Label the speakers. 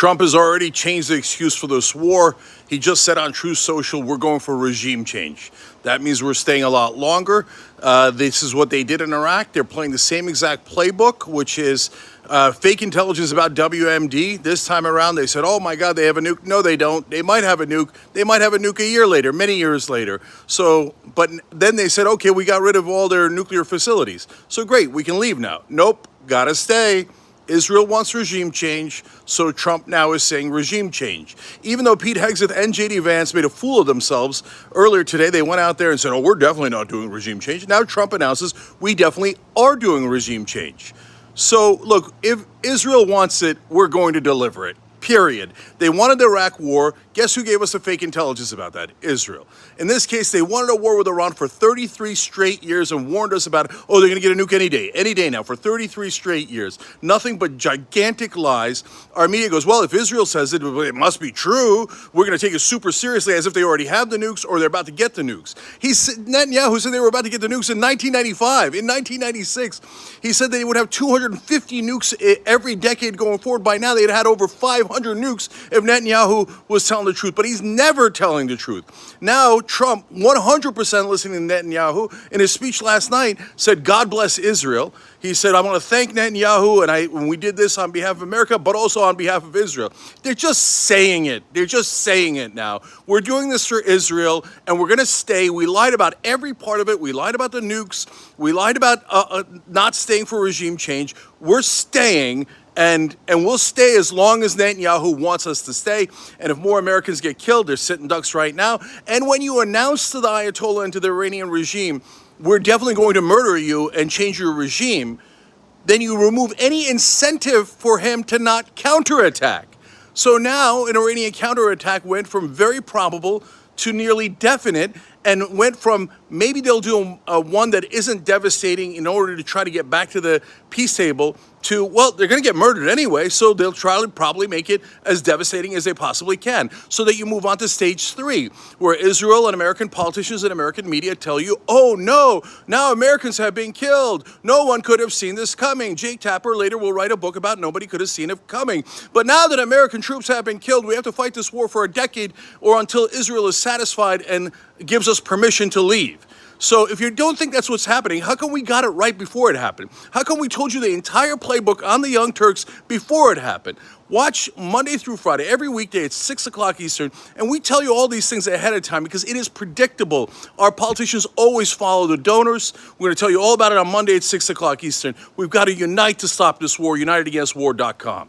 Speaker 1: Trump has already changed the excuse for this war. He just said on Truth Social, we're going for regime change. That means we're staying a lot longer. This is what they did in Iraq. They're playing the same exact playbook, which is fake intelligence about WMD. This time around, they said, oh my God, they have a nuke. No, they don't. They might have a nuke. They might have a nuke a year later, many years later. So, but then they said, okay, we got rid of all their nuclear facilities. So great, we can leave now. Nope, gotta stay. Israel wants regime change, so Trump now is saying regime change. Even though Pete Hegseth and J.D. Vance made a fool of themselves earlier today, they went out there and said, oh, we're definitely not doing regime change. Now Trump announces we definitely are doing regime change. So, look, if Israel wants it, we're going to deliver it. Period. They wanted the Iraq war. Guess who gave us the fake intelligence about that? Israel. In this case, they wanted a war with Iran for 33 straight years and warned us about, oh, they're going to get a nuke any day now, for 33 straight years. Nothing but gigantic lies. Our media goes, well, if Israel says it, it must be true. We're going to take it super seriously as if they already have the nukes or they're about to get the nukes. Netanyahu said they were about to get the nukes in 1995. In 1996, he said they would have 250 nukes every decade going forward. By now, they'd had over 500 nukes if Netanyahu was telling the truth, but he's never telling the truth. Now, Trump, 100% listening to Netanyahu, in his speech last night, said, God bless Israel. He said, I want to thank Netanyahu, and we did this on behalf of America, but also on behalf of Israel. They're just saying it. They're just saying it now. We're doing this for Israel, and we're going to stay. We lied about every part of it. We lied about the nukes. We lied about not staying for regime change. We're staying. And we'll stay as long as Netanyahu wants us to stay. And if more Americans get killed, they're sitting ducks right now. And when you announce to the Ayatollah and to the Iranian regime, we're definitely going to murder you and change your regime, then you remove any incentive for him to not counterattack. So now an Iranian counterattack went from very probable to nearly definite, and went from maybe they'll do one that isn't devastating in order to try to get back to the peace table to, well, they're going to get murdered anyway, so they'll try to probably make it as devastating as they possibly can, so that you move on to stage 3, where Israel and American politicians and American media tell you, oh no, now Americans have been killed. No one could have seen this coming. Jake Tapper later will write a book about nobody could have seen it coming. But now that American troops have been killed, we have to fight this war for a decade or until Israel is satisfied and gives us permission to leave. So if you don't think that's what's happening, how come we got it right before it happened? How come we told you the entire playbook on the Young Turks before it happened? Watch Monday through Friday, every weekday at 6 o'clock Eastern, and we tell you all these things ahead of time because it is predictable. Our politicians always follow the donors. We're going to tell you all about it on Monday at 6 o'clock Eastern. We've got to unite to stop this war, unitedagainstwar.com.